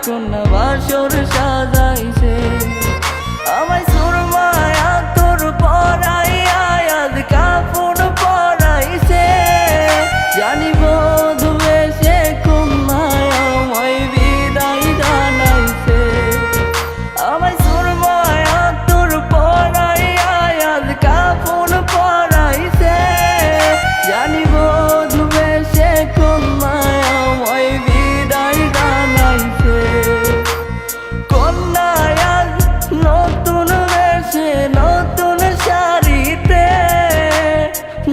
কন্যা বাসর সাজাইছে। আমায় সুরমায়া তোর পরাইয়া আজ কাপড় পরাইছে। জানি বধূ এসে কন্যায় আমায় বিদায় জানাইছে। আমায় সুরমায়া তোর পরাইয়া আজ কাপড় পরাইছে। জানি বধূ এসে কন্যায় আমায় বিদায় জানাইছে। কন্যায় আজ নতুন বেশে নতুন শাড়িতে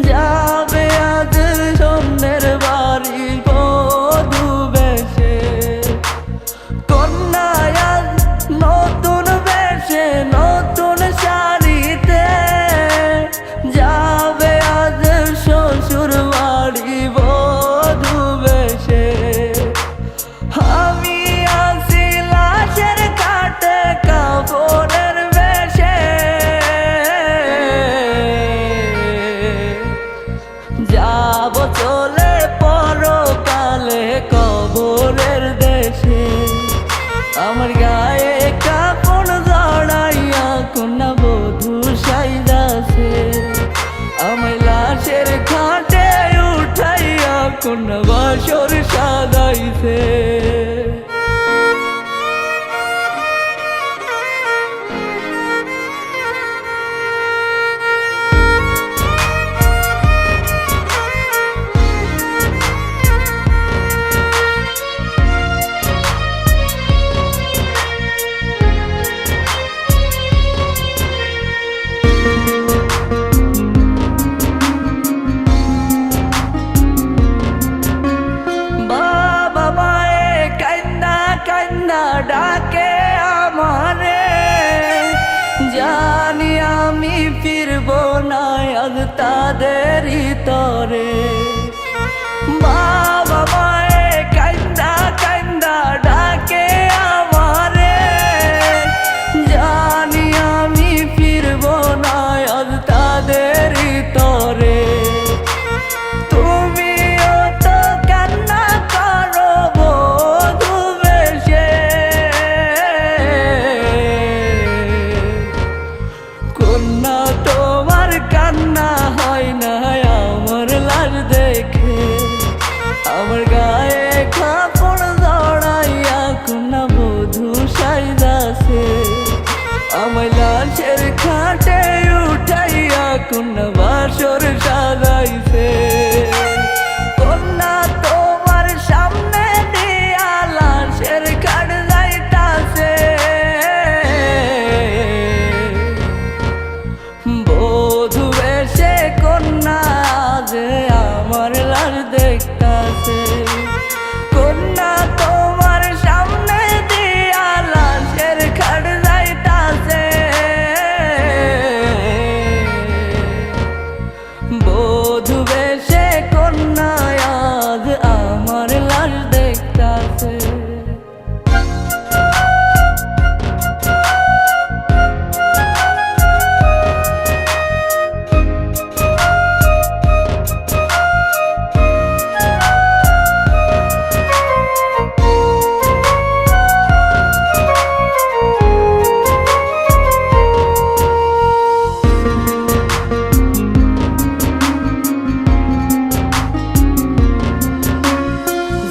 যাবে আজ স্বর্ণের বাড়ি বধূ বেশে। কন্যায় আজ নতুন বেশে নতুন শাড়িতে যাবে আজ শ্বশুর বাড়ি বধূ বেশে। আমি আছি লাশের কাটে কাপড়ের বেশে। যাব চলে পরকালে কবরের দেশে। আমার গায়ে কাপড় জড়াইয়া কন্যা বধূ সাইজাছে। আমায় লাশের খাটে উঠাইয়া কন্যা বাসর সাজাইছে। ডাকে আমারে জানি আমি ফিরব না আজ তাদেরই তরে। বাবা মায়ে কান্দা কান্দা ডাকে আমারে জানি আমি ফিরব না আজ তাদেরই তরে। তুমিও তো কান্না করো বধূ বেশে। কন্যা তোমার কান্না হয় না আমার লাশ দেখে। আমার গায়ে কাপড় জড়াইয়া কন্যা বধূ সাইজাছে। আমায় লাশের খাটে উঠাইয়া কন্যা বাসর সাজাইছে। কন্যা তোমার সামনে দিয়া লাশের খাট যাইতাছে। বধূ এসে কন্যা যে আমার লাশ দেখতাছে। কন্যা তোমার সামনে দিয়া লাশের খাট যাইতাছে। বধূ বেশে কন্যা আজ আমার লাশ দেখতাছে।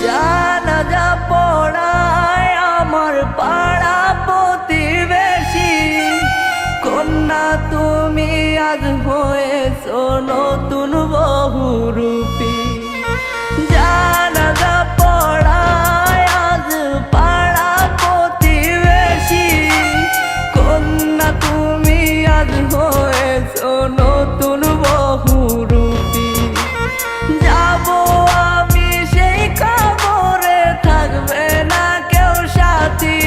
জানাজা পড়ায় আমার পাড়া প্রতিবেশী। কন্যা তুমি আজ হয়েছো নতুন বহুরূপী। জানাজা পড়ায় আজ পাড়া প্রতিবেশী। কন্যা তুমি আজ হয়েছো নতুন বহুরূপী। যাব আমি সেই কবরে থাকবে না কেউ সাথী।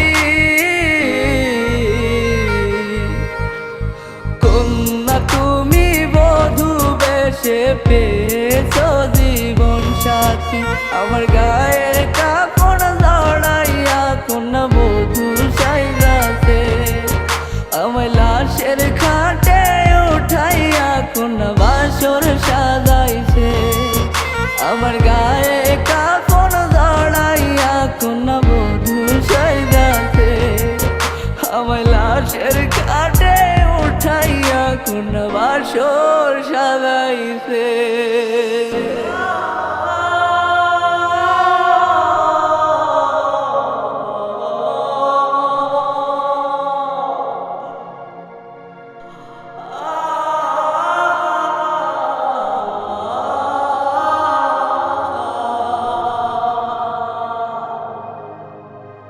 কন্যা তুমি বধূ বেশে পেয়েছো জীবন সাথী। আমার গায়ে কাপড় জড়াইয়া কন্যা বধূ সাইজাছে। আমায় লাশের খাটে উঠাইয়া কন্যা বাসর সাজাইছে। আমার গায়ে কাপড় জড়াইয়া কন্যা বধূ সাইজাছে। নতুন বাসর সাজাইছে।